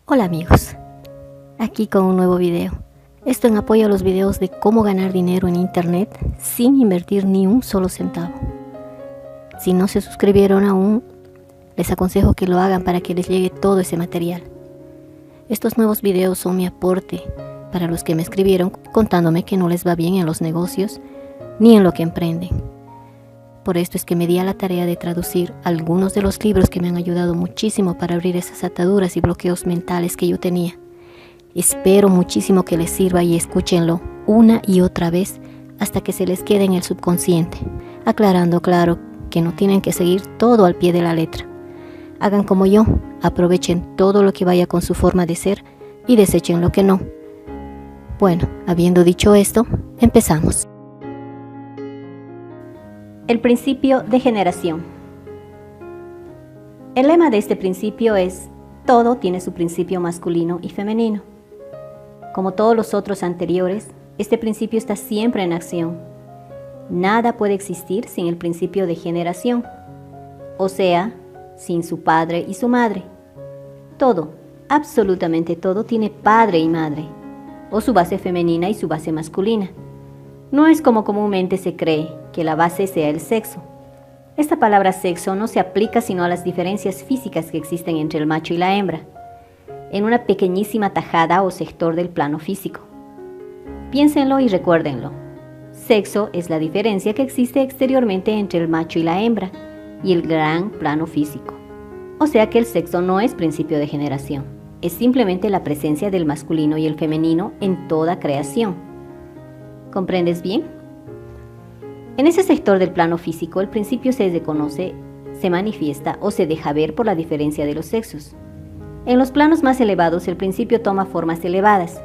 Hola amigos, aquí con un nuevo video. Esto en apoyo a los videos de cómo ganar dinero en internet sin invertir ni un solo centavo. Si no se suscribieron aún, les aconsejo que lo hagan para que les llegue todo ese material. Estos nuevos videos son mi aporte para los que me escribieron contándome que no les va bien en los negocios ni en lo que emprenden. Por esto es que me di a la tarea de traducir algunos de los libros que me han ayudado muchísimo para abrir esas ataduras y bloqueos mentales que yo tenía. Espero muchísimo que les sirva y escúchenlo una y otra vez hasta que se les quede en el subconsciente, aclarando claro que no tienen que seguir todo al pie de la letra. Hagan como yo, aprovechen todo lo que vaya con su forma de ser y desechen lo que no. Bueno, habiendo dicho esto, empezamos. El principio de generación. El lema de este principio es: todo tiene su principio masculino y femenino. Como todos los otros anteriores, este principio está siempre en acción. Nada puede existir sin el principio de generación, o sea, sin su padre y su madre. Todo, absolutamente todo, tiene padre y madre, o su base femenina y su base masculina. No es como comúnmente se cree, que la base sea el sexo. Esta palabra sexo no se aplica sino a las diferencias físicas que existen entre el macho y la hembra, en una pequeñísima tajada o sector del plano físico. Piénsenlo y recuérdenlo. Sexo es la diferencia que existe exteriormente entre el macho y la hembra y el gran plano físico. O sea que el sexo no es principio de generación, es simplemente la presencia del masculino y el femenino en toda creación. ¿Comprendes bien? En ese sector del plano físico, el principio se desconoce, se manifiesta o se deja ver por la diferencia de los sexos. En los planos más elevados, el principio toma formas elevadas,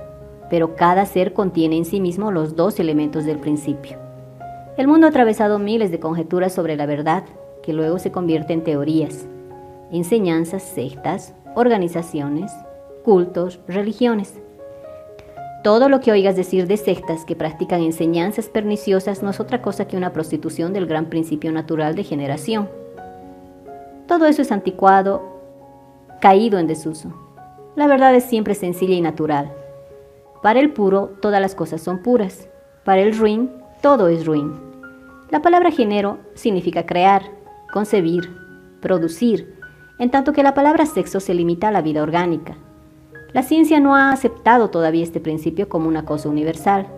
pero cada ser contiene en sí mismo los dos elementos del principio. El mundo ha atravesado miles de conjeturas sobre la verdad, que luego se convierte en teorías, enseñanzas, sectas, organizaciones, cultos, religiones. Todo lo que oigas decir de sectas que practican enseñanzas perniciosas no es otra cosa que una prostitución del gran principio natural de generación. Todo eso es anticuado, caído en desuso. La verdad es siempre sencilla y natural. Para el puro, todas las cosas son puras. Para el ruin, todo es ruin. La palabra género significa crear, concebir, producir, en tanto que la palabra sexo se limita a la vida orgánica. La ciencia no ha aceptado todavía este principio como una cosa universal,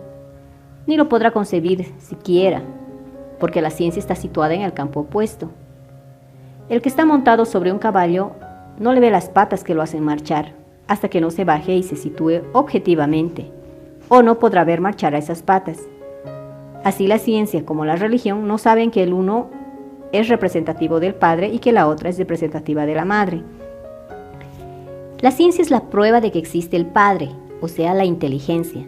ni lo podrá concebir siquiera, porque la ciencia está situada en el campo opuesto. El que está montado sobre un caballo no le ve las patas que lo hacen marchar, hasta que no se baje y se sitúe objetivamente, o no podrá ver marchar a esas patas. Así la ciencia como la religión no saben que el uno es representativo del padre y que la otra es representativa de la madre. La ciencia es la prueba de que existe el Padre, o sea, la inteligencia.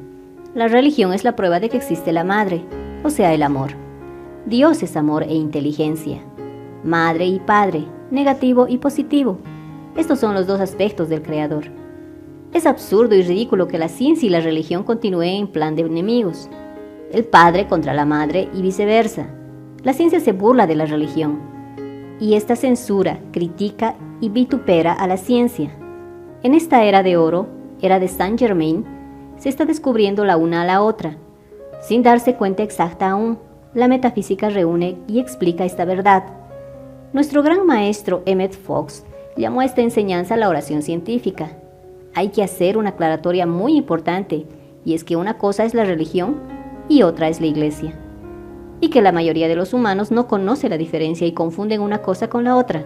La religión es la prueba de que existe la Madre, o sea, el amor. Dios es amor e inteligencia. Madre y Padre, negativo y positivo. Estos son los dos aspectos del Creador. Es absurdo y ridículo que la ciencia y la religión continúen en plan de enemigos. El Padre contra la Madre y viceversa. La ciencia se burla de la religión. Y esta censura, critica y vitupera a la ciencia. En esta era de oro, era de Saint Germain, se está descubriendo la una a la otra. Sin darse cuenta exacta aún, la metafísica reúne y explica esta verdad. Nuestro gran maestro Emmett Fox llamó a esta enseñanza la oración científica. Hay que hacer una aclaratoria muy importante, y es que una cosa es la religión y otra es la iglesia. Y que la mayoría de los humanos no conoce la diferencia y confunden una cosa con la otra.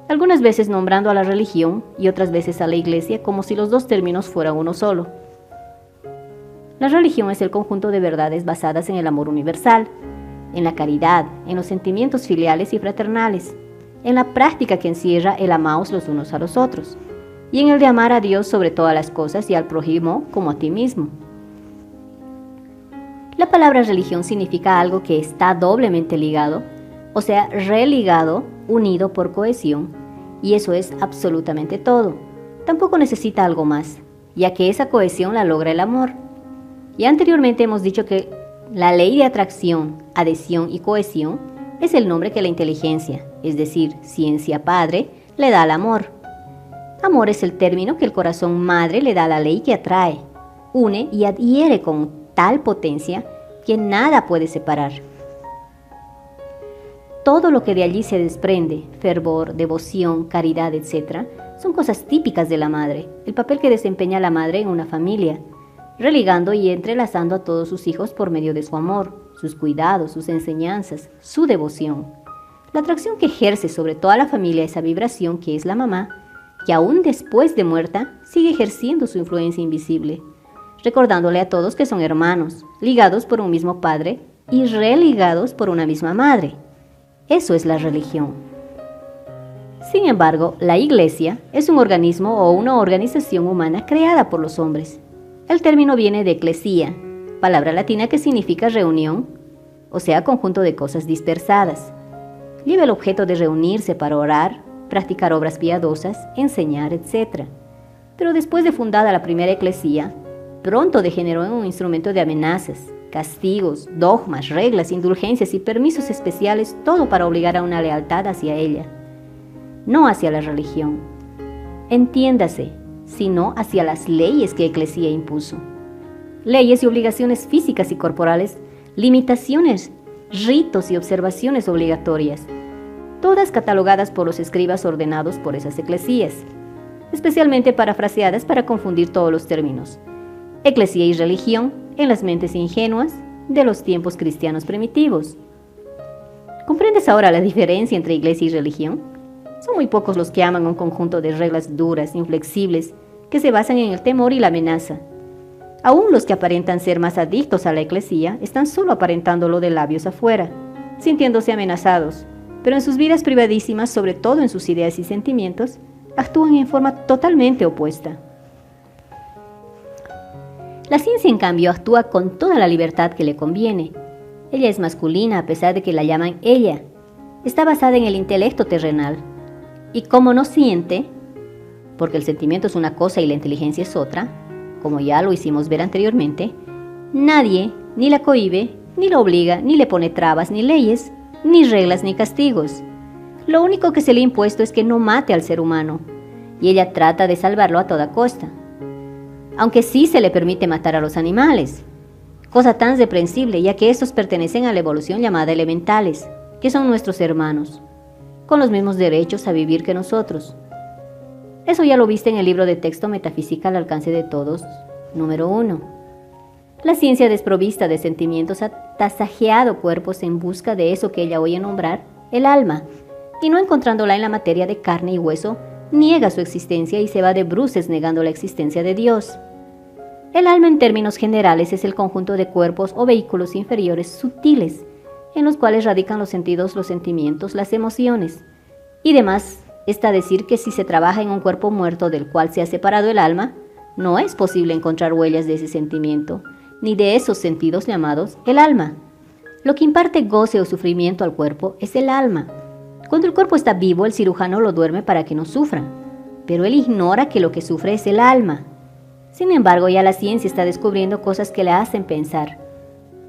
Algunas veces nombrando a la religión y otras veces a la iglesia como si los dos términos fueran uno solo. La religión es el conjunto de verdades basadas en el amor universal, en la caridad, en los sentimientos filiales y fraternales, en la práctica que encierra el amaos los unos a los otros, y en el de amar a Dios sobre todas las cosas y al prójimo como a ti mismo. La palabra religión significa algo que está doblemente ligado, o sea, religado, unido por cohesión, y eso es absolutamente todo. Tampoco necesita algo más, ya que esa cohesión la logra el amor. Ya anteriormente hemos dicho que la ley de atracción, adhesión y cohesión es el nombre que la inteligencia, es decir, ciencia padre, le da al amor. Amor es el término que el corazón madre le da a la ley que atrae, une y adhiere con tal potencia que nada puede separar. Todo lo que de allí se desprende, fervor, devoción, caridad, etc., son cosas típicas de la madre, el papel que desempeña la madre en una familia, religando y entrelazando a todos sus hijos por medio de su amor, sus cuidados, sus enseñanzas, su devoción. La atracción que ejerce sobre toda la familia esa vibración que es la mamá, que aún después de muerta sigue ejerciendo su influencia invisible, recordándole a todos que son hermanos, ligados por un mismo padre y religados por una misma madre. Eso es la religión. Sin embargo, la Iglesia es un organismo o una organización humana creada por los hombres. El término viene de ecclesia, palabra latina que significa reunión, o sea, conjunto de cosas dispersadas. Lleva el objeto de reunirse para orar, practicar obras piadosas, enseñar, etc. Pero después de fundada la primera ecclesia, pronto degeneró en un instrumento de amenazas, castigos, dogmas, reglas, indulgencias y permisos especiales, todo para obligar a una lealtad hacia ella, no hacia la religión. Entiéndase, sino hacia las leyes que Eclesia impuso. Leyes y obligaciones físicas y corporales, limitaciones, ritos y observaciones obligatorias, todas catalogadas por los escribas ordenados por esas eclesías, especialmente parafraseadas para confundir todos los términos. Eclesia y religión en las mentes ingenuas de los tiempos cristianos primitivos. ¿Comprendes ahora la diferencia entre iglesia y religión? Son muy pocos los que aman un conjunto de reglas duras, inflexibles, que se basan en el temor y la amenaza. Aún los que aparentan ser más adictos a la eclesia están solo aparentándolo de labios afuera, sintiéndose amenazados, pero en sus vidas privadísimas, sobre todo en sus ideas y sentimientos, actúan en forma totalmente opuesta. La ciencia, en cambio, actúa con toda la libertad que le conviene. Ella es masculina a pesar de que la llaman ella. Está basada en el intelecto terrenal. Y como no siente, porque el sentimiento es una cosa y la inteligencia es otra, como ya lo hicimos ver anteriormente, nadie ni la cohíbe, ni la obliga, ni le pone trabas, ni leyes, ni reglas, ni castigos. Lo único que se le ha impuesto es que no mate al ser humano, y ella trata de salvarlo a toda costa. Aunque sí se le permite matar a los animales, cosa tan reprensible, ya que estos pertenecen a la evolución llamada elementales, que son nuestros hermanos, con los mismos derechos a vivir que nosotros. Eso ya lo viste en el libro de texto Metafísica al alcance de todos, número 1. La ciencia desprovista de sentimientos ha tasajeado cuerpos en busca de eso que ella oye nombrar el alma, y no encontrándola en la materia de carne y hueso, niega su existencia y se va de bruces negando la existencia de Dios. El alma, en términos generales, es el conjunto de cuerpos o vehículos inferiores sutiles, en los cuales radican los sentidos, los sentimientos, las emociones. Y demás está decir que si se trabaja en un cuerpo muerto del cual se ha separado el alma, no es posible encontrar huellas de ese sentimiento, ni de esos sentidos llamados el alma. Lo que imparte goce o sufrimiento al cuerpo es el alma. Cuando el cuerpo está vivo, el cirujano lo duerme para que no sufra, pero él ignora que lo que sufre es el alma. Sin embargo, ya la ciencia está descubriendo cosas que la hacen pensar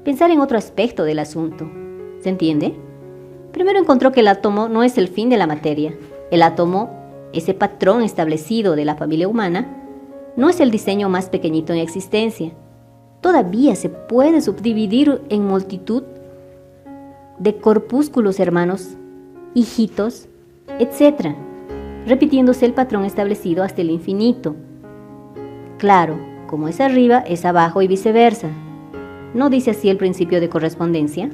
en otro aspecto del asunto. ¿Se entiende? Primero encontró que el átomo no es el fin de la materia. El átomo, ese patrón establecido de la familia humana, no es el diseño más pequeñito en existencia. Todavía se puede subdividir en multitud de corpúsculos hermanos, hijitos, etc., repitiéndose el patrón establecido hasta el infinito. Claro, como es arriba, es abajo y viceversa. ¿No dice así el principio de correspondencia?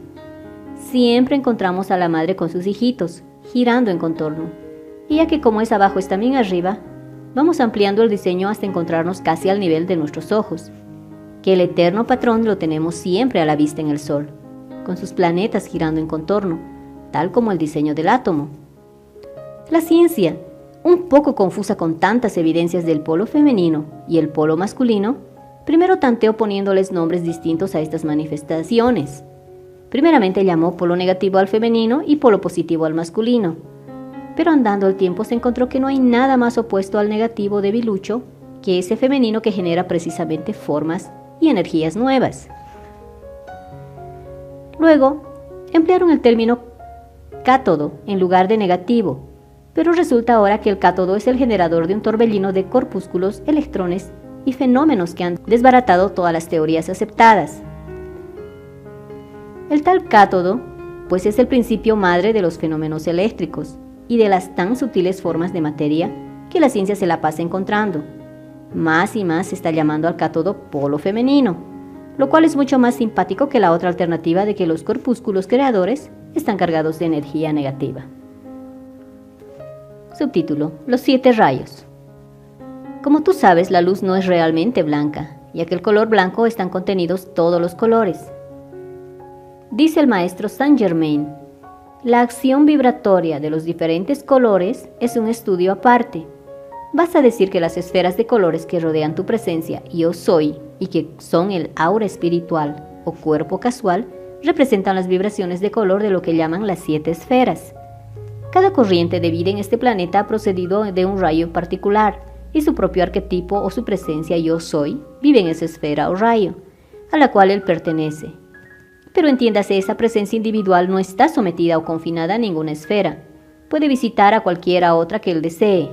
Siempre encontramos a la madre con sus hijitos, girando en contorno. Y ya que como es abajo es también arriba, vamos ampliando el diseño hasta encontrarnos casi al nivel de nuestros ojos, que el eterno patrón lo tenemos siempre a la vista en el Sol, con sus planetas girando en contorno, tal como el diseño del átomo. La ciencia, un poco confusa con tantas evidencias del polo femenino y el polo masculino, primero tanteó poniéndoles nombres distintos a estas manifestaciones. Primeramente llamó polo negativo al femenino y polo positivo al masculino, pero andando el tiempo se encontró que no hay nada más opuesto al negativo debilucho que ese femenino que genera precisamente formas y energías nuevas. Luego, emplearon el término cátodo en lugar de negativo, Pero resulta ahora que el cátodo es el generador de un torbellino de corpúsculos, electrones y fenómenos que han desbaratado todas las teorías aceptadas. El tal cátodo, pues, es el principio madre de los fenómenos eléctricos y de las tan sutiles formas de materia que la ciencia se la pasa encontrando. Más y más se está llamando al cátodo polo femenino, lo cual es mucho más simpático que la otra alternativa de que los corpúsculos creadores están cargados de energía negativa. Subtítulo: Los 7 rayos. Como tú sabes, la luz no es realmente blanca, ya que el color blanco están contenidos todos los colores. Dice el maestro Saint Germain: la acción vibratoria de los diferentes colores es un estudio aparte. Basta decir que las esferas de colores que rodean tu presencia, yo soy, y que son el aura espiritual o cuerpo casual, representan las vibraciones de color de lo que llaman las 7 esferas. Cada corriente de vida en este planeta ha procedido de un rayo particular, y su propio arquetipo o su presencia yo soy vive en esa esfera o rayo, a la cual él pertenece. Pero entiéndase, esa presencia individual no está sometida o confinada a ninguna esfera. Puede visitar a cualquiera otra que él desee.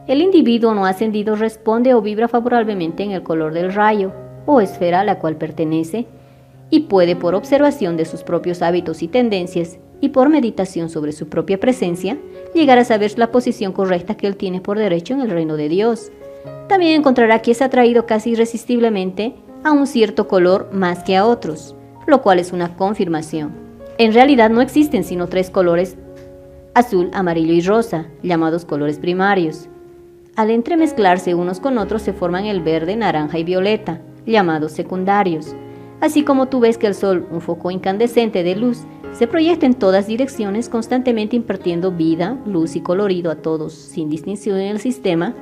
El individuo no ascendido responde o vibra favorablemente en el color del rayo o esfera a la cual pertenece, y puede, por observación de sus propios hábitos y tendencias y por meditación sobre su propia presencia, llegar a saber la posición correcta que él tiene por derecho en el reino de Dios. También encontrará que es atraído casi irresistiblemente a un cierto color más que a otros, lo cual es una confirmación. En realidad no existen sino 3 colores: azul, amarillo y rosa, llamados colores primarios. Al entremezclarse unos con otros se forman el verde, naranja y violeta, llamados secundarios. Así como tú ves que el sol, un foco incandescente de luz, se proyecta en todas direcciones, constantemente impartiendo vida, luz y colorido a todos, sin distinción en el sistema,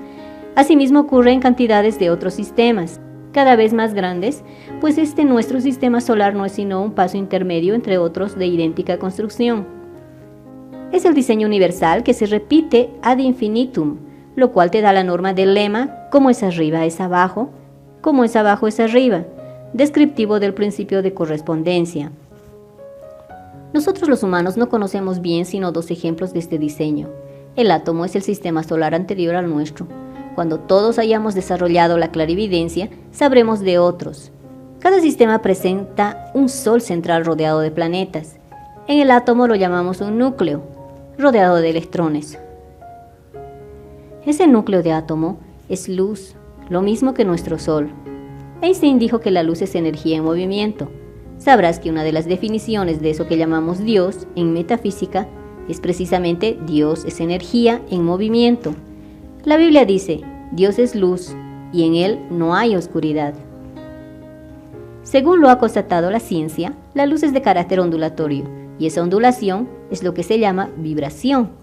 asimismo ocurre en cantidades de otros sistemas, cada vez más grandes, pues nuestro sistema solar no es sino un paso intermedio entre otros de idéntica construcción. Es el diseño universal que se repite ad infinitum, lo cual te da la norma del lema: como es arriba es abajo, como es abajo es arriba, descriptivo del principio de correspondencia. Nosotros los humanos no conocemos bien sino 2 ejemplos de este diseño. El átomo es el sistema solar anterior al nuestro. Cuando todos hayamos desarrollado la clarividencia, sabremos de otros. Cada sistema presenta un sol central rodeado de planetas. En el átomo lo llamamos un núcleo, rodeado de electrones. Ese núcleo de átomo es luz, lo mismo que nuestro Sol. Einstein dijo que la luz es energía en movimiento. Sabrás que una de las definiciones de eso que llamamos Dios en metafísica es precisamente Dios es energía en movimiento. La Biblia dice: Dios es luz y en Él no hay oscuridad. Según lo ha constatado la ciencia, la luz es de carácter ondulatorio y esa ondulación es lo que se llama vibración.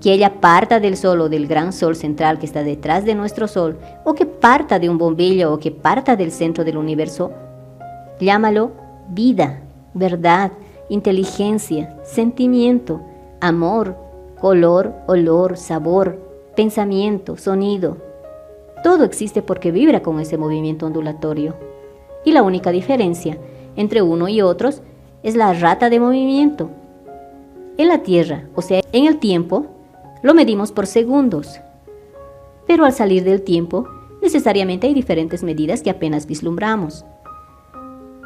Que ella parta del sol o del gran sol central que está detrás de nuestro sol, o que parta de un bombillo o que parta del centro del universo, llámalo vida, verdad, inteligencia, sentimiento, amor, color, olor, sabor, pensamiento, sonido. Todo existe porque vibra con ese movimiento ondulatorio. Y la única diferencia entre uno y otros es la rata de movimiento. En la Tierra, o sea, en el tiempo, lo medimos por segundos. Pero al salir del tiempo, necesariamente hay diferentes medidas que apenas vislumbramos.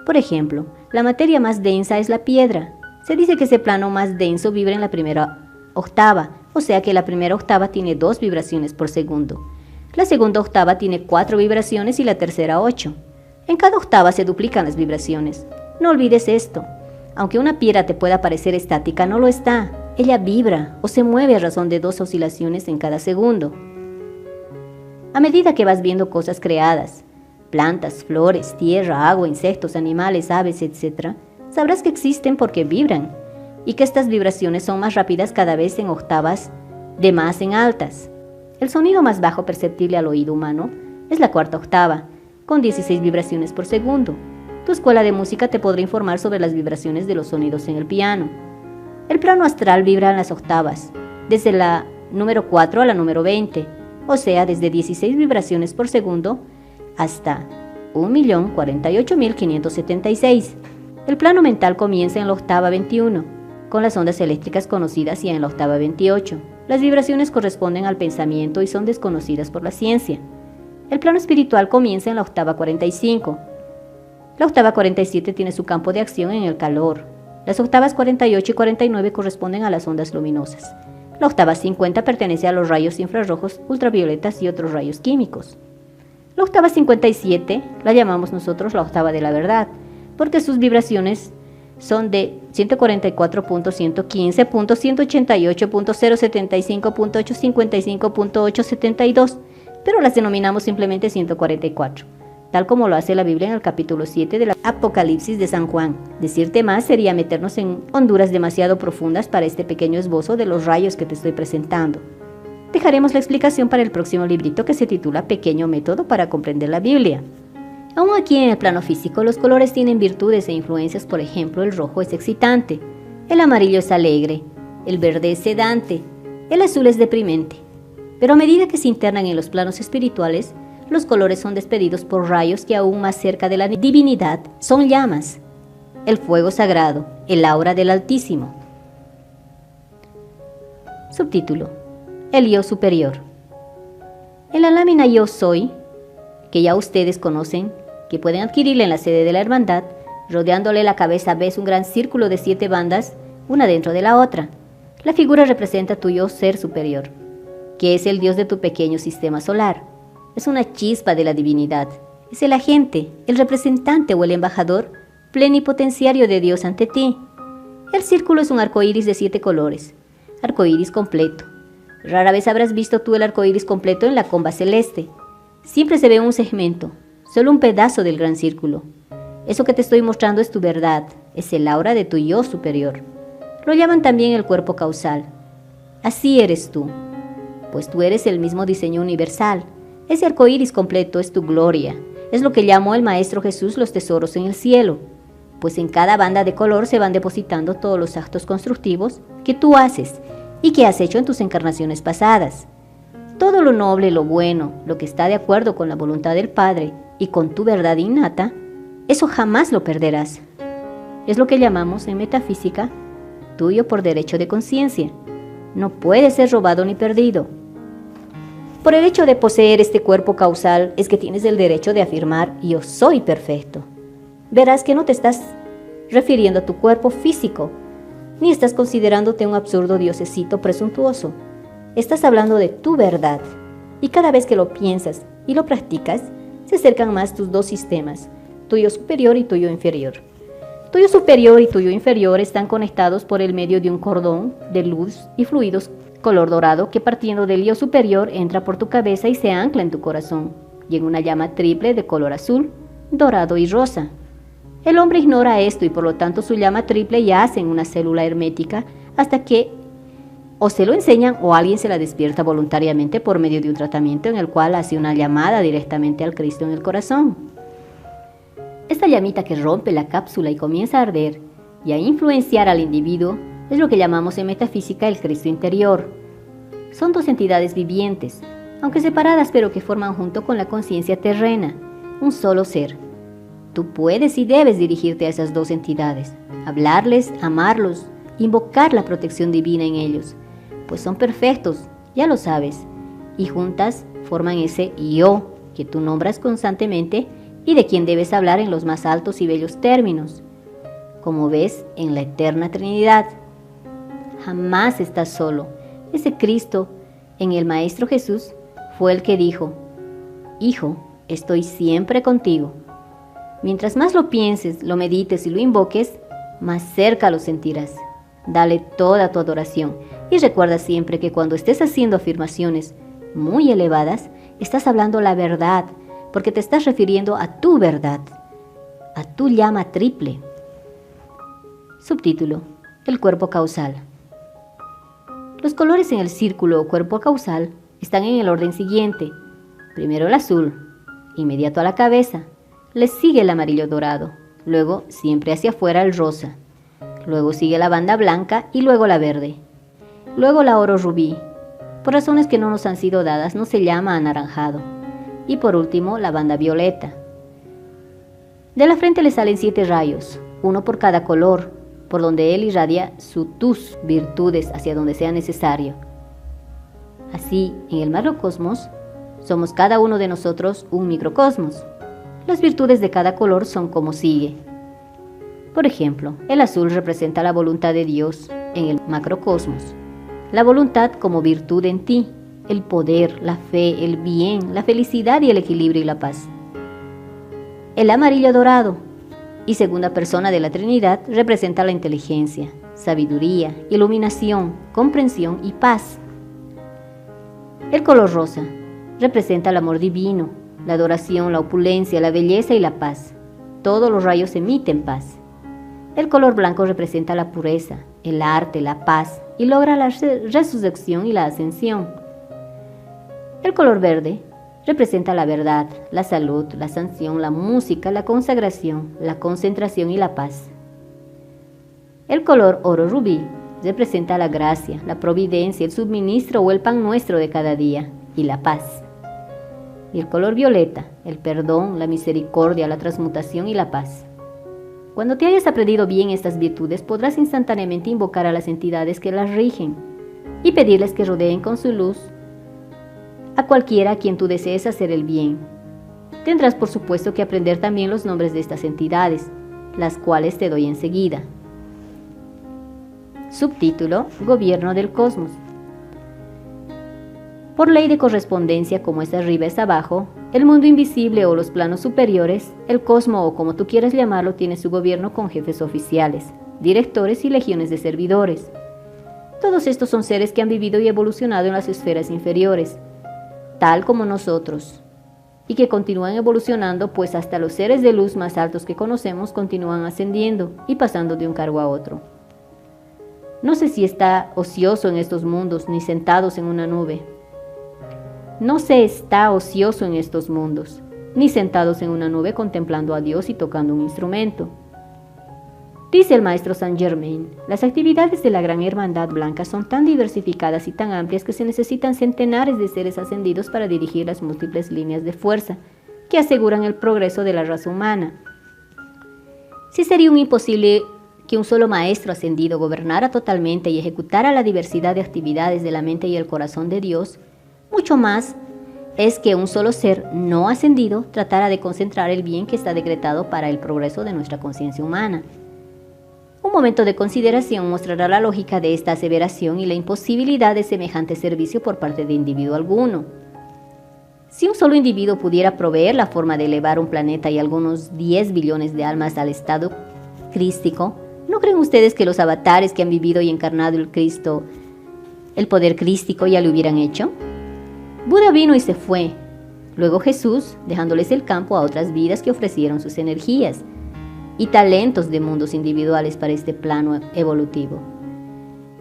Por ejemplo, la materia más densa es la piedra. Se dice que ese plano más denso vibra en la primera octava, o sea que la primera octava tiene 2 vibraciones por segundo. La segunda octava tiene 4 vibraciones y la tercera 8. En cada octava se duplican las vibraciones. No olvides esto. Aunque una piedra te pueda parecer estática, no lo está. Ella vibra o se mueve a razón de 2 oscilaciones en cada segundo. A medida que vas viendo cosas creadas, plantas, flores, tierra, agua, insectos, animales, aves, etc., sabrás que existen porque vibran y que estas vibraciones son más rápidas cada vez en octavas de más en altas. El sonido más bajo perceptible al oído humano es la 4ª octava, con 16 vibraciones por segundo. Tu escuela de música te podrá informar sobre las vibraciones de los sonidos en el piano. El plano astral vibra en las octavas, desde la número 4 a la número 20, o sea, desde 16 vibraciones por segundo hasta 1.048.576. El plano mental comienza en la octava 21, con las ondas eléctricas conocidas ya en la octava 28. Las vibraciones corresponden al pensamiento y son desconocidas por la ciencia. El plano espiritual comienza en la octava 45. La octava 47 tiene su campo de acción en el calor. Las octavas 48 y 49 corresponden a las ondas luminosas. La octava 50 pertenece a los rayos infrarrojos, ultravioletas y otros rayos químicos. La octava 57 la llamamos nosotros la octava de la verdad, porque sus vibraciones son de 144.115.188.075.855.872, pero las denominamos simplemente 144, tal como lo hace la Biblia en el capítulo 7 del Apocalipsis de San Juan. Decirte más sería meternos en honduras demasiado profundas para este pequeño esbozo de los rayos que te estoy presentando. Dejaremos la explicación para el próximo librito que se titula Pequeño método para comprender la Biblia. Aún aquí en el plano físico, los colores tienen virtudes e influencias. Por ejemplo, el rojo es excitante, el amarillo es alegre, el verde es sedante, el azul es deprimente. Pero a medida que se internan en los planos espirituales, los colores son despedidos por rayos que aún más cerca de la divinidad son llamas, el fuego sagrado, el aura del Altísimo. Subtítulo: El yo superior. En la lámina Yo Soy, que ya ustedes conocen, que pueden adquirirla en la sede de la hermandad, rodeándole la cabeza ves un gran círculo de 7 bandas, una dentro de la otra. La figura representa tu yo ser superior, que es el Dios de tu pequeño sistema solar. Es una chispa de la divinidad. Es el agente, el representante o el embajador plenipotenciario de Dios ante ti. El círculo es un arco iris de 7 colores, arco iris completo. Rara vez habrás visto tú el arco iris completo en la comba celeste. Siempre se ve un segmento, solo un pedazo del gran círculo. Eso que te estoy mostrando es tu verdad, es el aura de tu yo superior. Lo llaman también el cuerpo causal. Así eres tú, pues tú eres el mismo diseño universal. Ese arco iris completo es tu gloria. Es lo que llamó el Maestro Jesús los tesoros en el cielo, pues en cada banda de color se van depositando todos los actos constructivos que tú haces y que has hecho en tus encarnaciones pasadas. Todo lo noble, lo bueno, lo que está de acuerdo con la voluntad del Padre y con tu verdad innata, eso jamás lo perderás. Es lo que llamamos en metafísica tuyo por derecho de conciencia. No puede ser robado ni perdido. Por el hecho de poseer este cuerpo causal es que tienes el derecho de afirmar yo soy perfecto. Verás que no te estás refiriendo a tu cuerpo físico, ni estás considerándote un absurdo diosecito presuntuoso. Estás hablando de tu verdad, y cada vez que lo piensas y lo practicas, se acercan más tus dos sistemas, tuyo superior y tuyo inferior. Tuyo superior y tuyo inferior están conectados por el medio de un cordón de luz y fluidos color dorado que partiendo del yo superior entra por tu cabeza y se ancla en tu corazón, y en una llama triple de color azul, dorado y rosa. El hombre ignora esto y por lo tanto su llama triple yace en una célula hermética hasta que o se lo enseñan o alguien se la despierta voluntariamente por medio de un tratamiento en el cual hace una llamada directamente al Cristo en el corazón. Esta llamita que rompe la cápsula y comienza a arder y a influenciar al individuo es lo que llamamos en metafísica el Cristo interior. Son dos entidades vivientes, aunque separadas pero que forman junto con la conciencia terrena, un solo ser. Tú puedes y debes dirigirte a esas dos entidades, hablarles, amarlos, invocar la protección divina en ellos, pues son perfectos, ya lo sabes, y juntas forman ese yo que tú nombras constantemente y de quien debes hablar en los más altos y bellos términos, como ves en la eterna Trinidad. Jamás estás solo. Ese Cristo en el Maestro Jesús fue el que dijo: Hijo, estoy siempre contigo. Mientras más lo pienses, lo medites y lo invoques, más cerca lo sentirás. Dale toda tu adoración y recuerda siempre que cuando estés haciendo afirmaciones muy elevadas, estás hablando la verdad, porque te estás refiriendo a tu verdad, a tu llama triple. Subtítulo: El cuerpo causal. Los colores en el círculo o cuerpo causal están en el orden siguiente. Primero el azul, inmediato a la cabeza. Le sigue el amarillo dorado. Luego, siempre hacia afuera, el rosa. Luego sigue la banda blanca y luego la verde. Luego la oro rubí. Por razones que no nos han sido dadas, no se llama anaranjado. Y por último, la banda violeta. De la frente le salen 7 rayos, uno por cada color, por donde él irradia tus virtudes hacia donde sea necesario. Así, en el macrocosmos, somos cada uno de nosotros un microcosmos. Las virtudes de cada color son como sigue. Por ejemplo, el azul representa la voluntad de Dios en el macrocosmos. La voluntad como virtud en ti, el poder, la fe, el bien, la felicidad y el equilibrio y la paz. El amarillo dorado y segunda persona de la Trinidad representa la inteligencia, sabiduría, iluminación, comprensión y paz. El color rosa representa el amor divino, la adoración, la opulencia, la belleza y la paz. Todos los rayos emiten paz. El color blanco representa la pureza, el arte, la paz y logra la resurrección y la ascensión. El color verde representa la verdad, la salud, la sanción, la música, la consagración, la concentración y la paz. El color oro rubí representa la gracia, la providencia, el suministro o el pan nuestro de cada día y la paz. Y el color violeta, el perdón, la misericordia, la transmutación y la paz. Cuando te hayas aprendido bien estas virtudes, podrás instantáneamente invocar a las entidades que las rigen y pedirles que rodeen con su luz a cualquiera a quien tú desees hacer el bien. Tendrás por supuesto que aprender también los nombres de estas entidades, las cuales te doy enseguida. Subtítulo: Gobierno del Cosmos. Por ley de correspondencia, como es arriba es abajo, el mundo invisible o los planos superiores, el cosmos o como tú quieras llamarlo, tiene su gobierno con jefes oficiales, directores y legiones de servidores. Todos estos son seres que han vivido y evolucionado en las esferas inferiores, tal como nosotros, y que continúan evolucionando, pues hasta los seres de luz más altos que conocemos continúan ascendiendo y pasando de un cargo a otro. No sé si está ocioso en estos mundos, ni sentados en una nube. No se está ocioso en estos mundos, ni sentados en una nube contemplando a Dios y tocando un instrumento. Dice el maestro Saint Germain, las actividades de la Gran Hermandad Blanca son tan diversificadas y tan amplias que se necesitan centenares de seres ascendidos para dirigir las múltiples líneas de fuerza que aseguran el progreso de la raza humana. Sí sería un imposible que un solo maestro ascendido gobernara totalmente y ejecutara la diversidad de actividades de la mente y el corazón de Dios, mucho más es que un solo ser no ascendido tratara de concentrar el bien que está decretado para el progreso de nuestra conciencia humana. Un momento de consideración mostrará la lógica de esta aseveración y la imposibilidad de semejante servicio por parte de individuo alguno. Si un solo individuo pudiera proveer la forma de elevar un planeta y algunos 10 billones de almas al estado crístico, ¿no creen ustedes que los avatares que han vivido y encarnado el poder crístico ya lo hubieran hecho? Buda vino y se fue. Luego Jesús, dejándoles el campo a otras vidas que ofrecieron sus energías y talentos de mundos individuales para este plano evolutivo.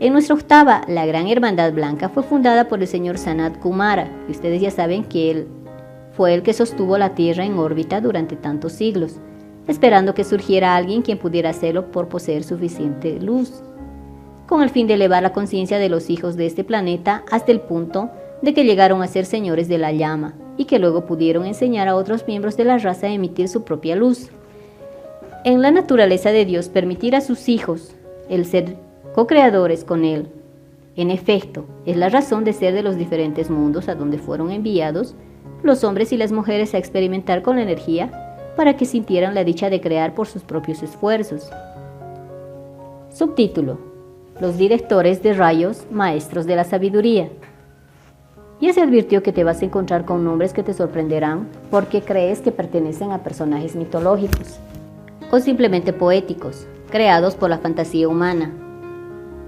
En nuestra octava, la Gran Hermandad Blanca fue fundada por el señor Sanat Kumara, y ustedes ya saben que él fue el que sostuvo la Tierra en órbita durante tantos siglos, esperando que surgiera alguien quien pudiera hacerlo por poseer suficiente luz, con el fin de elevar la conciencia de los hijos de este planeta hasta el punto de que llegaron a ser señores de la llama y que luego pudieron enseñar a otros miembros de la raza a emitir su propia luz. En la naturaleza de Dios, permitir a sus hijos el ser co-creadores con Él, en efecto, es la razón de ser de los diferentes mundos a donde fueron enviados los hombres y las mujeres a experimentar con la energía para que sintieran la dicha de crear por sus propios esfuerzos. Subtítulo: Los directores de rayos, maestros de la sabiduría. Ya se advirtió que te vas a encontrar con nombres que te sorprenderán porque crees que pertenecen a personajes mitológicos o simplemente poéticos, creados por la fantasía humana.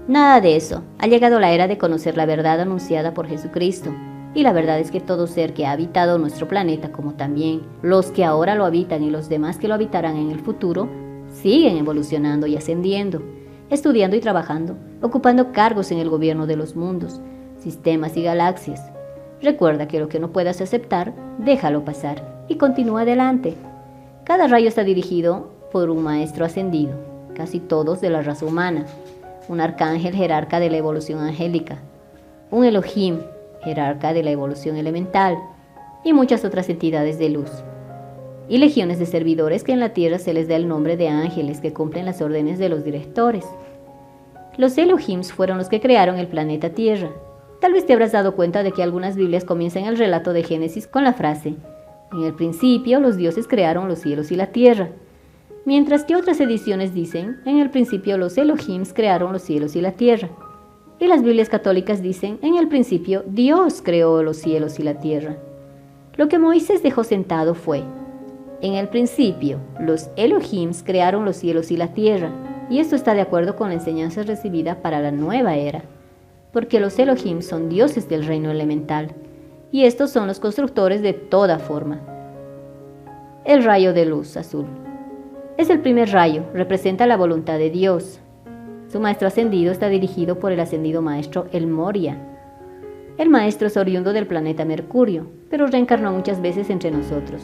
Nada de eso. Ha llegado la era de conocer la verdad anunciada por Jesucristo, y la verdad es que todo ser que ha habitado nuestro planeta, como también los que ahora lo habitan y los demás que lo habitarán en el futuro, siguen evolucionando y ascendiendo, estudiando y trabajando, ocupando cargos en el gobierno de los mundos, sistemas y galaxias. Recuerda que lo que no puedas aceptar, déjalo pasar y continúa adelante. Cada rayo está dirigido por un maestro ascendido, casi todos de la raza humana, un arcángel jerarca de la evolución angélica, un Elohim, jerarca de la evolución elemental, y muchas otras entidades de luz, y legiones de servidores que en la tierra se les da el nombre de ángeles que cumplen las órdenes de los directores. Los Elohims fueron los que crearon el planeta Tierra, Tal vez te habrás dado cuenta de que algunas Biblias comienzan el relato de Génesis con la frase: en el principio los dioses crearon los cielos y la tierra, mientras que otras ediciones dicen: en el principio los Elohims crearon los cielos y la tierra. Y las Biblias católicas dicen: en el principio Dios creó los cielos y la tierra. Lo que Moisés dejó sentado fue: en el principio los Elohims crearon los cielos y la tierra, y esto está de acuerdo con la enseñanza recibida para la nueva era, porque los Elohim son dioses del reino elemental, y estos son los constructores de toda forma. El rayo de luz azul. Es el primer rayo, representa la voluntad de Dios. Su maestro ascendido está dirigido por el ascendido maestro El Moria. El maestro es oriundo del planeta Mercurio, pero reencarnó muchas veces entre nosotros.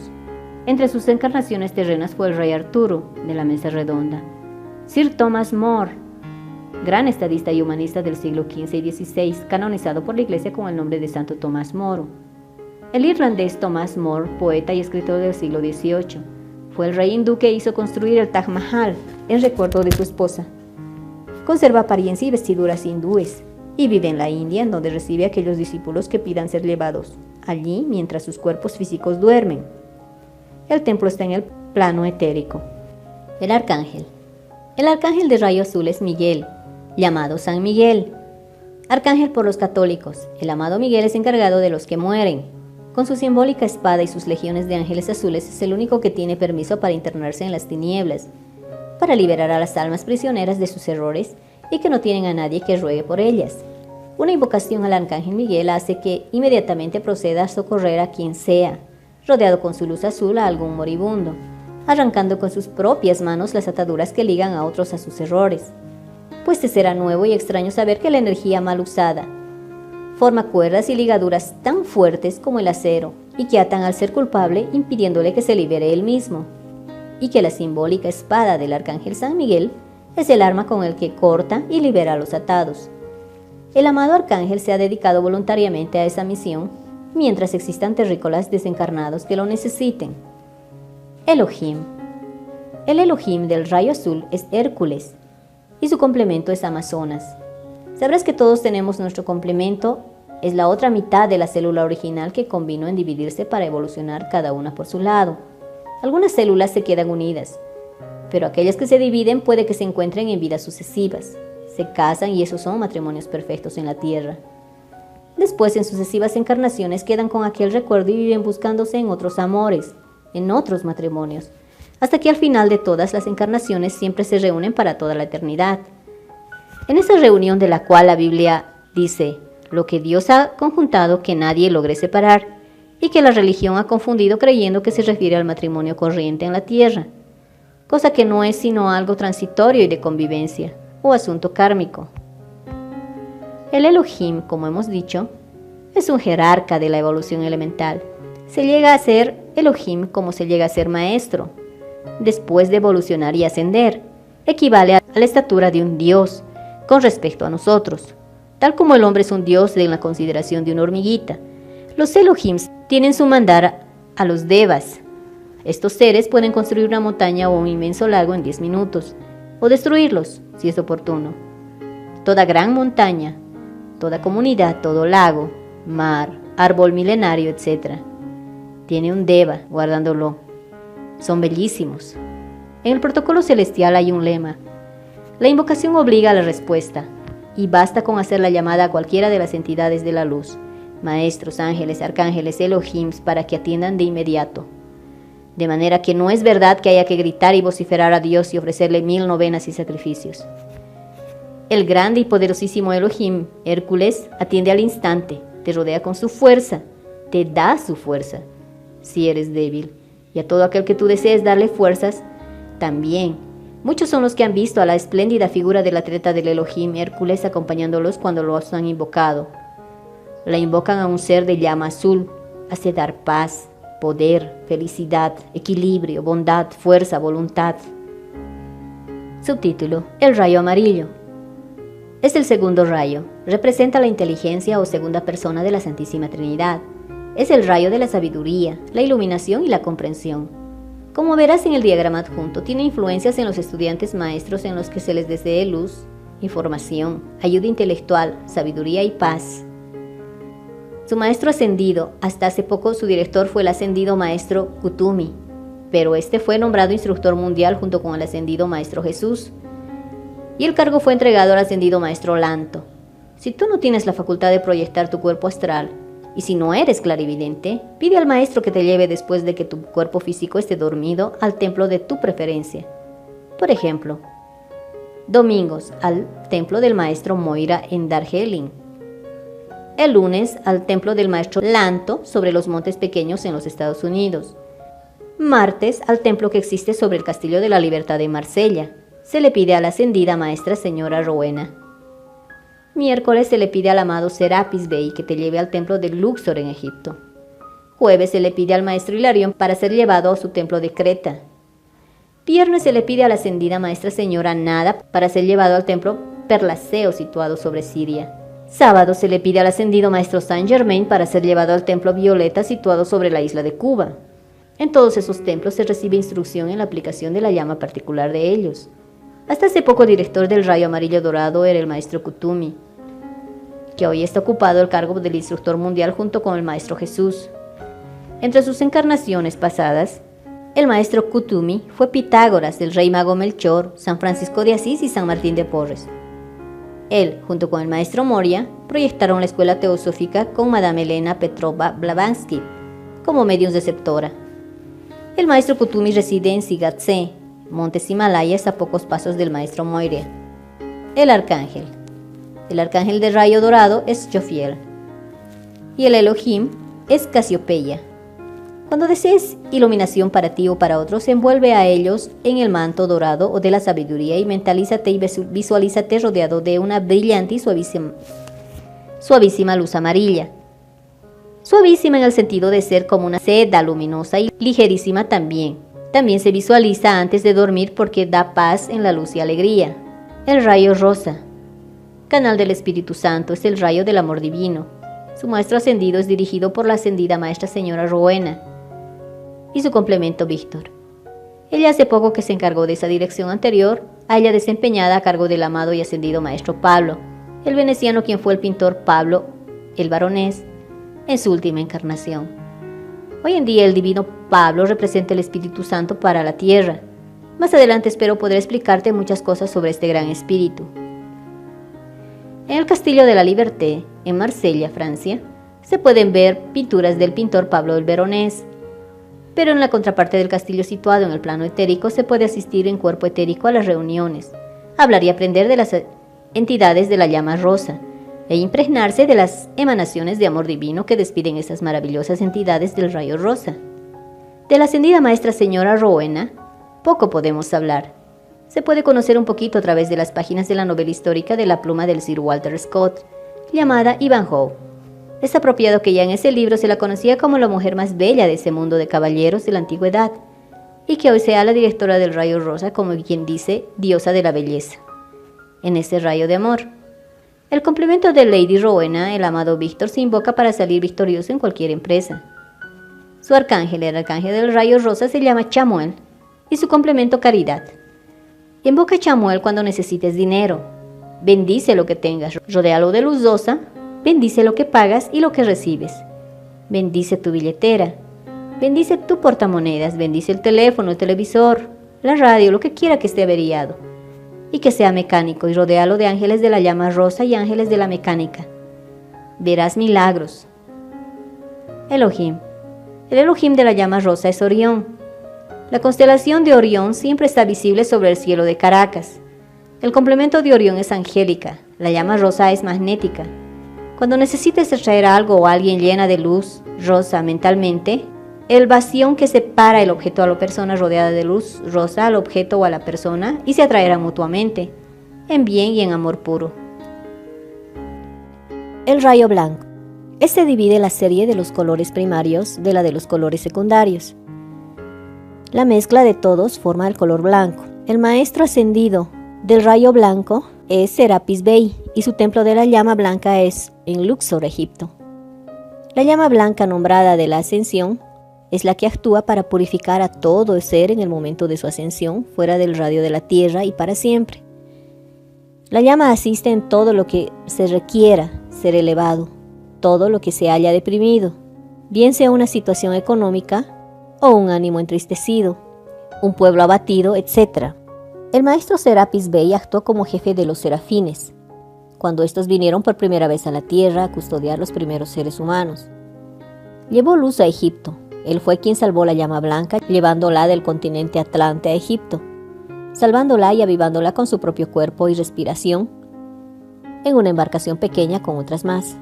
Entre sus encarnaciones terrenas fue el rey Arturo, de la Mesa Redonda, Sir Thomas More, gran estadista y humanista del siglo XV y XVI, canonizado por la Iglesia con el nombre de Santo Tomás Moro. El irlandés Thomas More, poeta y escritor del siglo XVIII, fue el rey hindú que hizo construir el Taj Mahal en recuerdo de su esposa. Conserva apariencia y vestiduras hindúes y vive en la India, en donde recibe a aquellos discípulos que pidan ser llevados allí mientras sus cuerpos físicos duermen. El templo está en el plano etérico. El arcángel. El arcángel de rayo azul es Miguel, llamado San Miguel. Arcángel por los católicos, el amado Miguel es encargado de los que mueren. Con su simbólica espada y sus legiones de ángeles azules es el único que tiene permiso para internarse en las tinieblas, para liberar a las almas prisioneras de sus errores y que no tienen a nadie que ruegue por ellas. Una invocación al arcángel Miguel hace que inmediatamente proceda a socorrer a quien sea, rodeado con su luz azul a algún moribundo, arrancando con sus propias manos las ataduras que ligan a otros a sus errores. Pues te será nuevo y extraño saber que la energía mal usada forma cuerdas y ligaduras tan fuertes como el acero y que atan al ser culpable impidiéndole que se libere él mismo, y que la simbólica espada del arcángel San Miguel es el arma con el que corta y libera a los atados. El amado arcángel se ha dedicado voluntariamente a esa misión mientras existan terrícolas desencarnados que lo necesiten. Elohim. El Elohim del rayo azul es Hércules y su complemento es Amazonas. Sabrás que todos tenemos nuestro complemento, es la otra mitad de la célula original que convino en dividirse para evolucionar cada una por su lado. Algunas células se quedan unidas, pero aquellas que se dividen puede que se encuentren en vidas sucesivas. Se casan y esos son matrimonios perfectos en la tierra. Después, en sucesivas encarnaciones, quedan con aquel recuerdo y viven buscándose en otros amores, en otros matrimonios, hasta que al final de todas las encarnaciones siempre se reúnen para toda la eternidad. En esa reunión de la cual la Biblia dice: lo que Dios ha conjuntado que nadie logre separar, y que la religión ha confundido creyendo que se refiere al matrimonio corriente en la tierra, cosa que no es sino algo transitorio y de convivencia, o asunto kármico. El Elohim, como hemos dicho, es un jerarca de la evolución elemental. Se llega a ser Elohim como se llega a ser maestro. Después de evolucionar y ascender, equivale a la estatura de un dios con respecto a nosotros. Tal como el hombre es un dios en la consideración de una hormiguita, los Elohims tienen su mandar a los Devas. Estos seres pueden construir una montaña o un inmenso lago en 10 minutos, o destruirlos, si es oportuno. Toda gran montaña, toda comunidad, todo lago, mar, árbol milenario, etc., tiene un Deva guardándolo. Son bellísimos. En el protocolo celestial hay un lema: la invocación obliga a la respuesta, y basta con hacer la llamada a cualquiera de las entidades de la luz, maestros, ángeles, arcángeles, Elohims, para que atiendan de inmediato. De manera que no es verdad que haya que gritar y vociferar a Dios y ofrecerle 1000 novenas y sacrificios. El grande y poderosísimo Elohim, Hércules, atiende al instante, te rodea con su fuerza, te da su fuerza, si eres débil, y a todo aquel que tú desees darle fuerzas, también. Muchos son los que han visto a la espléndida figura del atleta del Elohim Hércules acompañándolos cuando los han invocado. La invocan a un ser de llama azul, hace dar paz, poder, felicidad, equilibrio, bondad, fuerza, voluntad. Subtítulo: El rayo amarillo. Es el segundo rayo, representa la inteligencia o segunda persona de la Santísima Trinidad. Es el rayo de la sabiduría, la iluminación y la comprensión. Como verás en el diagrama adjunto, tiene influencias en los estudiantes maestros en los que se les desee luz, información, ayuda intelectual, sabiduría y paz. Su maestro ascendido, hasta hace poco su director fue el ascendido maestro Kutumi, pero este fue nombrado instructor mundial junto con el ascendido maestro Jesús. Y el cargo fue entregado al ascendido maestro Lanto. Si tú no tienes la facultad de proyectar tu cuerpo astral, y si no eres clarividente, pide al maestro que te lleve después de que tu cuerpo físico esté dormido al templo de tu preferencia. Por ejemplo, domingos al templo del maestro Moira en Darjeeling. El lunes al templo del maestro Lanto sobre los montes pequeños en los Estados Unidos. Martes al templo que existe sobre el Castillo de la Libertad de Marsella. Se le pide a la ascendida maestra señora Rowena. Miércoles se le pide al amado Serapis Bey que te lleve al templo de Luxor en Egipto. Jueves se le pide al maestro Hilarión para ser llevado a su templo de Creta. Viernes se le pide a la ascendida maestra señora Nada para ser llevado al templo Perlaseo situado sobre Siria. Sábado se le pide al ascendido maestro Saint Germain para ser llevado al templo Violeta situado sobre la isla de Cuba. En todos esos templos se recibe instrucción en la aplicación de la llama particular de ellos. Hasta hace poco director del rayo amarillo dorado era el maestro Kutumi, que hoy está ocupado el cargo del instructor mundial junto con el maestro Jesús. Entre sus encarnaciones pasadas, el maestro Kutumi fue Pitágoras, el rey mago Melchor, San Francisco de Asís y San Martín de Porres. Él, junto con el maestro Moria, proyectaron la escuela teosófica con Madame Elena Petrova Blavatsky como medium receptora. El maestro Kutumi reside en Sigatse, montes Himalayas a pocos pasos del maestro Moria. El arcángel de rayo dorado es Jophiel. Y el Elohim es Casiopeia. Cuando desees iluminación para ti o para otros, envuelve a ellos en el manto dorado o de la sabiduría y mentalízate y visualízate rodeado de una brillante y suavísima luz amarilla. Suavísima en el sentido de ser como una seda luminosa y ligerísima también. También se visualiza antes de dormir porque da paz en la luz y alegría. El rayo rosa, canal del Espíritu Santo, es el rayo del amor divino. Su maestro ascendido es dirigido por la ascendida maestra señora Rowena y su complemento Víctor. Ella hace poco que se encargó de esa dirección anterior a ella desempeñada a cargo del amado y ascendido maestro Pablo, el veneciano quien fue el pintor Pablo el Baronés en su última encarnación. Hoy en día el divino Pablo representa el Espíritu Santo para la tierra. Más adelante espero poder explicarte muchas cosas sobre este gran espíritu. En el Castillo de la Liberté, en Marsella, Francia, se pueden ver pinturas del pintor Pablo el Veronés, pero en la contraparte del castillo situado en el plano etérico se puede asistir en cuerpo etérico a las reuniones, hablar y aprender de las entidades de la llama rosa e impregnarse de las emanaciones de amor divino que despiden esas maravillosas entidades del rayo rosa. De la ascendida maestra señora Rowena, poco podemos hablar. Se puede conocer un poquito a través de las páginas de la novela histórica de la pluma del Sir Walter Scott, llamada Ivanhoe. Es apropiado que ya en ese libro se la conocía como la mujer más bella de ese mundo de caballeros de la antigüedad, y que hoy sea la directora del rayo rosa, como quien dice, diosa de la belleza, en ese rayo de amor. El complemento de Lady Rowena, el amado Víctor, se invoca para salir victorioso en cualquier empresa. Su arcángel, el arcángel del rayo rosa, se llama Chamuel, y su complemento Caridad. Invoca a Chamuel cuando necesites dinero. Bendice lo que tengas, rodéalo de luz rosa. Bendice lo que pagas y lo que recibes. Bendice tu billetera. Bendice tu portamonedas. Bendice el teléfono, el televisor, la radio, lo que quiera que esté averiado. Y que sea mecánico y rodéalo de ángeles de la llama rosa y ángeles de la mecánica. Verás milagros. Elohim. El Elohim de la llama rosa es Orión. La constelación de Orión siempre está visible sobre el cielo de Caracas. El complemento de Orión es Angélica. La llama rosa es magnética. Cuando necesites extraer algo o alguien llena de luz rosa mentalmente, el bastión que separa el objeto a la persona rodeada de luz rosa al objeto o a la persona y se atraerán mutuamente, en bien y en amor puro. El rayo blanco. Este divide la serie de los colores primarios de la de los colores secundarios. La mezcla de todos forma el color blanco. El maestro ascendido del rayo blanco es Serapis Bey y su templo de la llama blanca es en Luxor, Egipto. La llama blanca nombrada de la ascensión es la que actúa para purificar a todo ser en el momento de su ascensión fuera del radio de la tierra y para siempre. La llama asiste en todo lo que se requiera ser elevado todo lo que se halla deprimido, bien sea una situación económica o un ánimo entristecido, un pueblo abatido, etc. El maestro Serapis Bey actuó como jefe de los serafines, cuando estos vinieron por primera vez a la tierra a custodiar los primeros seres humanos. Llevó luz a Egipto. Él fue quien salvó la llama blanca, llevándola del continente Atlante a Egipto, salvándola y avivándola con su propio cuerpo y respiración, en una embarcación pequeña con otras más.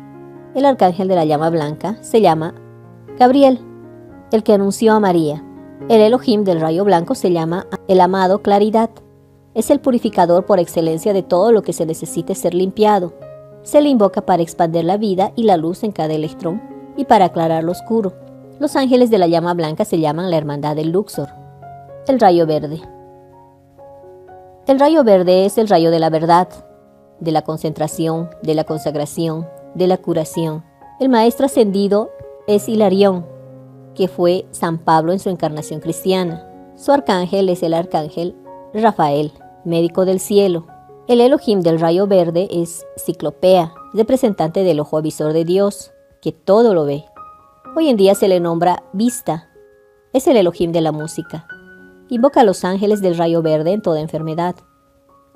El arcángel de la llama blanca se llama Gabriel, el que anunció a María. El Elohim del rayo blanco se llama el amado Claridad. Es el purificador por excelencia de todo lo que se necesite ser limpiado. Se le invoca para expandir la vida y la luz en cada electrón y para aclarar lo oscuro. Los ángeles de la llama blanca se llaman la hermandad del Luxor. El rayo verde. El rayo verde es el rayo de la verdad, de la concentración, de la consagración, de la curación. El maestro ascendido es Hilarión, que fue San Pablo en su encarnación cristiana. Su arcángel es el arcángel Rafael, médico del cielo. El Elohim del rayo verde es Ciclopea, representante del ojo avisor de Dios, que todo lo ve. Hoy en día se le nombra Vista. Es el Elohim de la música. Invoca a los ángeles del rayo verde en toda enfermedad.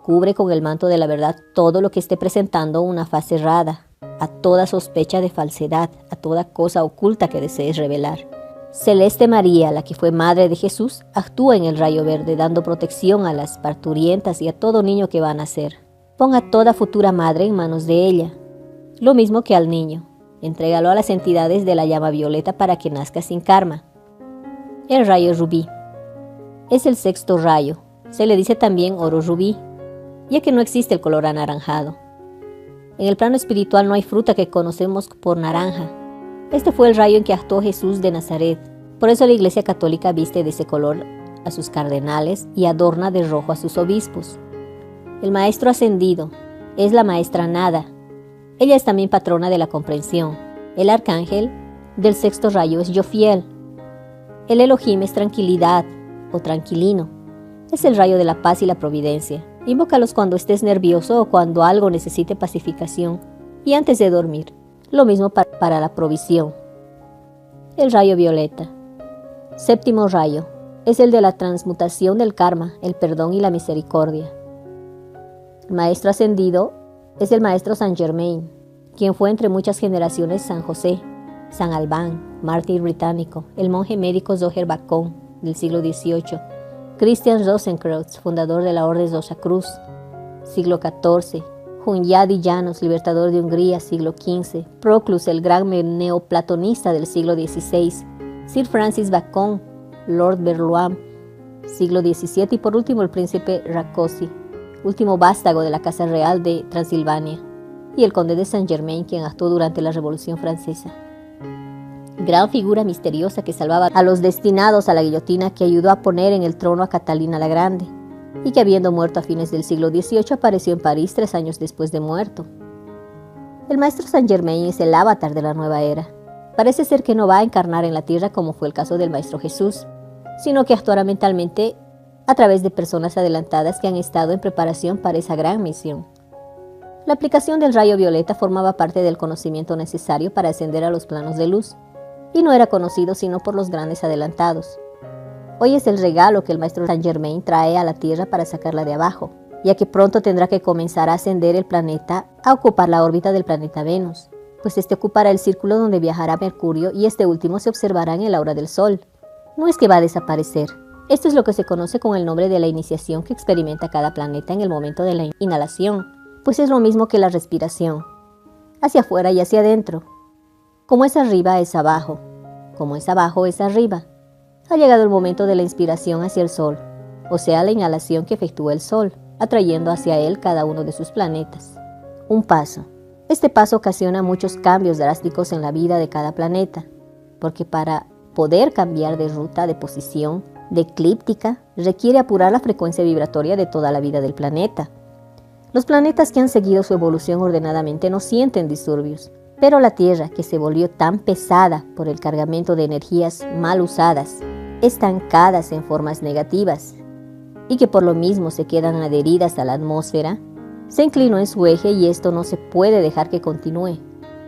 Cubre con el manto de la verdad todo lo que esté presentando una faz cerrada, a toda sospecha de falsedad, a toda cosa oculta que desees revelar. Celeste María, la que fue madre de Jesús, actúa en el rayo verde, dando protección a las parturientas y a todo niño que va a nacer. Ponga toda futura madre en manos de ella, lo mismo que al niño. Entrégalo a las entidades de la llama violeta para que nazca sin karma. El rayo rubí es el sexto rayo. Se le dice también oro rubí, ya que no existe el color anaranjado. En el plano espiritual no hay fruta que conocemos por naranja. Este fue el rayo en que actuó Jesús de Nazaret. Por eso la Iglesia Católica viste de ese color a sus cardenales y adorna de rojo a sus obispos. El maestro ascendido es la maestra Nada. Ella es también patrona de la comprensión. El arcángel del sexto rayo es Jofiel. El Elohim es tranquilidad o tranquilino. Es el rayo de la paz y la providencia. Invócalos cuando estés nervioso o cuando algo necesite pacificación y antes de dormir. Lo mismo para la provisión. El rayo violeta. Séptimo rayo. Es el de la transmutación del karma, el perdón y la misericordia. El maestro ascendido es el maestro Saint Germain, quien fue entre muchas generaciones San José, San Albán, mártir británico, el monje médico Zohar Bacon del siglo XVIII, Christian Rosenkreuz, fundador de la Orden Rosacruz, siglo XIV, Hunyadi Janos, libertador de Hungría, siglo XV, Proclus, el gran neoplatonista del siglo XVI, Sir Francis Bacon, Lord Berloam, siglo XVII, y por último el príncipe Rákóczi, último vástago de la Casa Real de Transilvania, y el conde de Saint-Germain, quien actuó durante la Revolución Francesa. Gran figura misteriosa que salvaba a los destinados a la guillotina, que ayudó a poner en el trono a Catalina la Grande, y que habiendo muerto a fines del siglo XVIII apareció en París 3 años después de muerto. El maestro Saint-Germain es el avatar de la nueva era. Parece ser que no va a encarnar en la tierra como fue el caso del maestro Jesús, sino que actuará mentalmente a través de personas adelantadas que han estado en preparación para esa gran misión. La aplicación del rayo violeta formaba parte del conocimiento necesario para ascender a los planos de luz, y no era conocido sino por los grandes adelantados. Hoy es el regalo que el maestro Saint-Germain trae a la Tierra para sacarla de abajo, ya que pronto tendrá que comenzar a ascender el planeta a ocupar la órbita del planeta Venus, pues este ocupará el círculo donde viajará Mercurio y este último se observará en el aura del Sol. No es que va a desaparecer. Esto es lo que se conoce con el nombre de la iniciación que experimenta cada planeta en el momento de la inhalación, pues es lo mismo que la respiración, hacia afuera y hacia adentro. Como es arriba, es abajo. Como es abajo, es arriba. Ha llegado el momento de la inspiración hacia el Sol, o sea, la inhalación que efectúa el Sol, atrayendo hacia él cada uno de sus planetas. Un paso. Este paso ocasiona muchos cambios drásticos en la vida de cada planeta, porque para poder cambiar de ruta, de posición, de eclíptica, requiere apurar la frecuencia vibratoria de toda la vida del planeta. Los planetas que han seguido su evolución ordenadamente no sienten disturbios, pero la Tierra, que se volvió tan pesada por el cargamento de energías mal usadas, estancadas en formas negativas, y que por lo mismo se quedan adheridas a la atmósfera, se inclinó en su eje y esto no se puede dejar que continúe.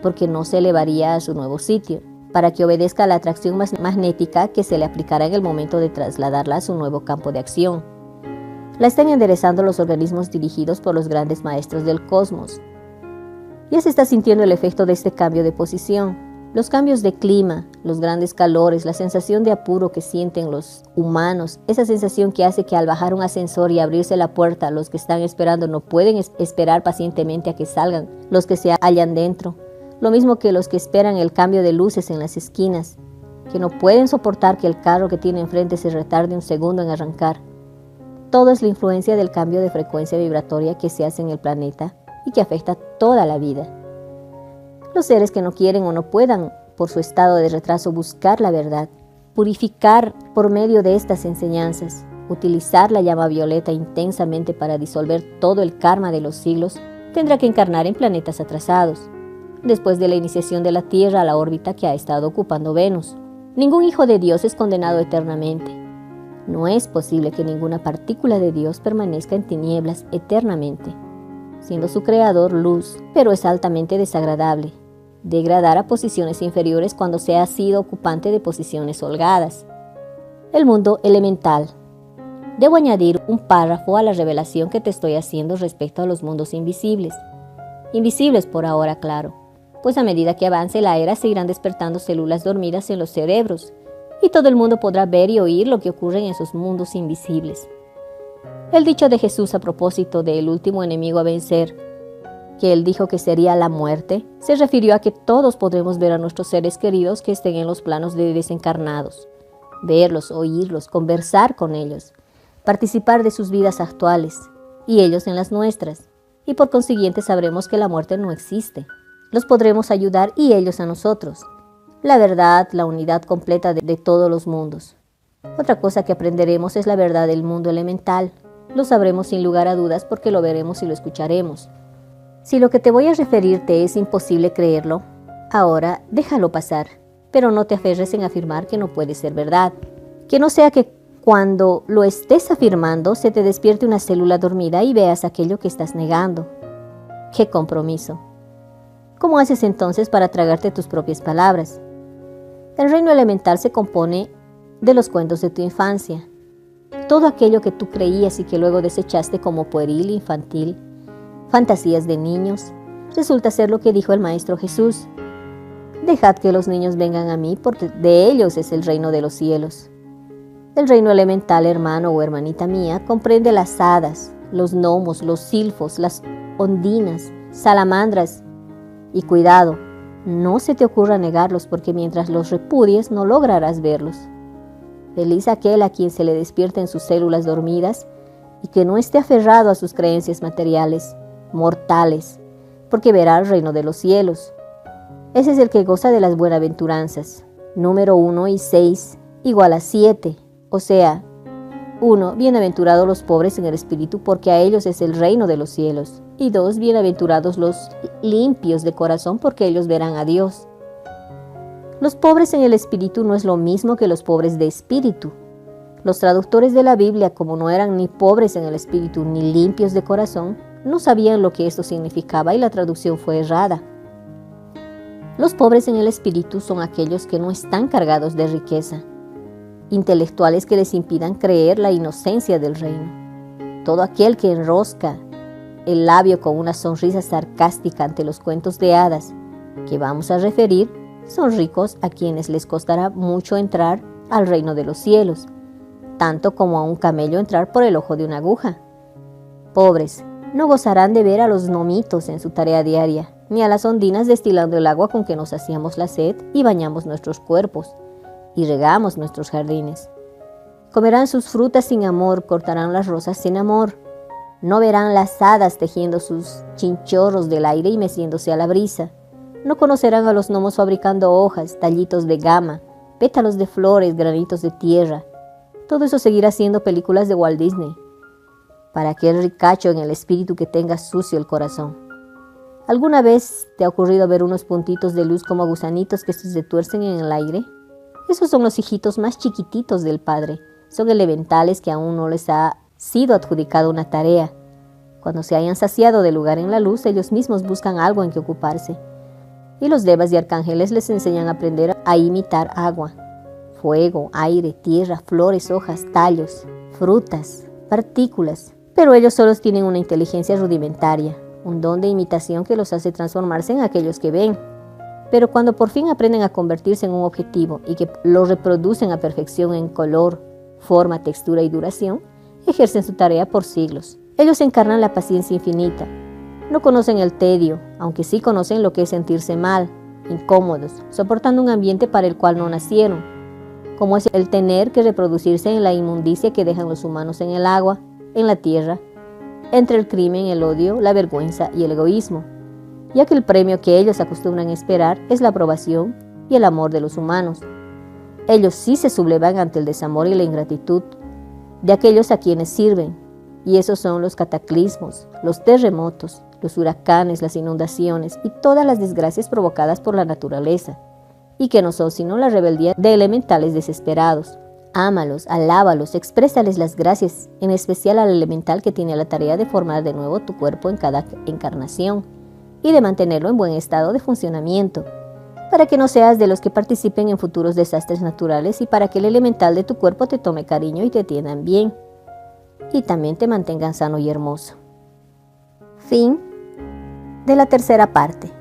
porque no se elevaría a su nuevo sitio, para que obedezca a la atracción magnética que se le aplicará en el momento de trasladarla a su nuevo campo de acción. La están enderezando los organismos dirigidos por los grandes maestros del cosmos. Ya se está sintiendo el efecto de este cambio de posición. Los cambios de clima, los grandes calores, la sensación de apuro que sienten los humanos, esa sensación que hace que al bajar un ascensor y abrirse la puerta, los que están esperando no pueden esperar pacientemente a que salgan los que se hallan dentro. Lo mismo que los que esperan el cambio de luces en las esquinas, que no pueden soportar que el carro que tiene enfrente se retarde un segundo en arrancar. Todo es la influencia del cambio de frecuencia vibratoria que se hace en el planeta y que afecta toda la vida. Los seres que no quieren o no puedan, por su estado de retraso, buscar la verdad, purificar por medio de estas enseñanzas, utilizar la llama violeta intensamente para disolver todo el karma de los siglos, tendrá que encarnar en planetas atrasados, después de la iniciación de la Tierra a la órbita que ha estado ocupando Venus. Ningún hijo de Dios es condenado eternamente. No es posible que ninguna partícula de Dios permanezca en tinieblas eternamente, siendo su creador luz, pero es altamente desagradable degradar a posiciones inferiores cuando se ha sido ocupante de posiciones holgadas. El mundo elemental. Debo añadir un párrafo a la revelación que te estoy haciendo respecto a los mundos invisibles. Invisibles por ahora, claro, pues a medida que avance la era se irán despertando células dormidas en los cerebros, y todo el mundo podrá ver y oír lo que ocurre en esos mundos invisibles. El dicho de Jesús a propósito del último enemigo a vencer, que él dijo que sería la muerte, se refirió a que todos podremos ver a nuestros seres queridos que estén en los planos de desencarnados, verlos, oírlos, conversar con ellos, participar de sus vidas actuales y ellos en las nuestras, y por consiguiente sabremos que la muerte no existe. Los podremos ayudar y ellos a nosotros. La verdad, la unidad completa de todos los mundos. Otra cosa que aprenderemos es la verdad del mundo elemental. Lo sabremos sin lugar a dudas porque lo veremos y lo escucharemos. Si lo que te voy a referirte es imposible creerlo, ahora déjalo pasar, pero no te aferres en afirmar que no puede ser verdad. Que no sea que cuando lo estés afirmando se te despierte una célula dormida y veas aquello que estás negando. ¡Qué compromiso! ¿Cómo haces entonces para tragarte tus propias palabras? El reino elemental se compone de los cuentos de tu infancia. Todo aquello que tú creías y que luego desechaste como pueril, infantil, fantasías de niños, resulta ser lo que dijo el Maestro Jesús. Dejad que los niños vengan a mí, porque de ellos es el reino de los cielos. El reino elemental, hermano o hermanita mía, comprende las hadas, los gnomos, los silfos, las ondinas, salamandras. Y cuidado, no se te ocurra negarlos, porque mientras los repudies no lograrás verlos. Feliz aquel a quien se le despierten sus células dormidas y que no esté aferrado a sus creencias materiales, mortales, porque verá el reino de los cielos. Ese es el que goza de las buenaventuranzas. Número 1 y 6 igual a 7, o sea, 1. Bienaventurados los pobres en el espíritu, porque a ellos es el reino de los cielos. Y 2. Bienaventurados los limpios de corazón, porque ellos verán a Dios. Los pobres en el espíritu no es lo mismo que los pobres de espíritu. Los traductores de la Biblia, como no eran ni pobres en el espíritu ni limpios de corazón, no sabían lo que esto significaba y la traducción fue errada. Los pobres en el espíritu son aquellos que no están cargados de riqueza, intelectuales que les impidan creer la inocencia del reino. Todo aquel que enrosca el labio con una sonrisa sarcástica ante los cuentos de hadas que vamos a referir, son ricos a quienes les costará mucho entrar al reino de los cielos, tanto como a un camello entrar por el ojo de una aguja. Pobres, no gozarán de ver a los gnomitos en su tarea diaria, ni a las ondinas destilando el agua con que nos hacíamos la sed y bañamos nuestros cuerpos, y regamos nuestros jardines. Comerán sus frutas sin amor, cortarán las rosas sin amor. No verán las hadas tejiendo sus chinchorros del aire y meciéndose a la brisa. No conocerán a los gnomos fabricando hojas, tallitos de gama, pétalos de flores, granitos de tierra. Todo eso seguirá siendo películas de Walt Disney, para aquel ricacho en el espíritu que tenga sucio el corazón. ¿Alguna vez te ha ocurrido ver unos puntitos de luz como gusanitos que se tuercen en el aire? Esos son los hijitos más chiquititos del Padre. Son elementales que aún no les ha sido adjudicada una tarea. Cuando se hayan saciado de lugar en la luz, ellos mismos buscan algo en que ocuparse. y los devas y arcángeles les enseñan a aprender a imitar agua, fuego, aire, tierra, flores, hojas, tallos, frutas, partículas. Pero ellos solos tienen una inteligencia rudimentaria, un don de imitación que los hace transformarse en aquellos que ven. Pero cuando por fin aprenden a convertirse en un objetivo y que lo reproducen a perfección en color, forma, textura y duración, ejercen su tarea por siglos. Ellos encarnan la paciencia infinita. No conocen el tedio, aunque sí conocen lo que es sentirse mal, incómodos, soportando un ambiente para el cual no nacieron, como es el tener que reproducirse en la inmundicia que dejan los humanos en el agua, en la tierra, entre el crimen, el odio, la vergüenza y el egoísmo, ya que el premio que ellos acostumbran esperar es la aprobación y el amor de los humanos. Ellos sí se sublevan ante el desamor y la ingratitud de aquellos a quienes sirven, y esos son los cataclismos, los terremotos, los huracanes, las inundaciones y todas las desgracias provocadas por la naturaleza, y que no son sino la rebeldía de elementales desesperados. Ámalos, alábalos, exprésales las gracias, en especial al elemental que tiene la tarea de formar de nuevo tu cuerpo en cada encarnación y de mantenerlo en buen estado de funcionamiento, para que no seas de los que participen en futuros desastres naturales y para que el elemental de tu cuerpo te tome cariño y te atiendan bien, y también te mantengan sano y hermoso. Fin de la tercera parte.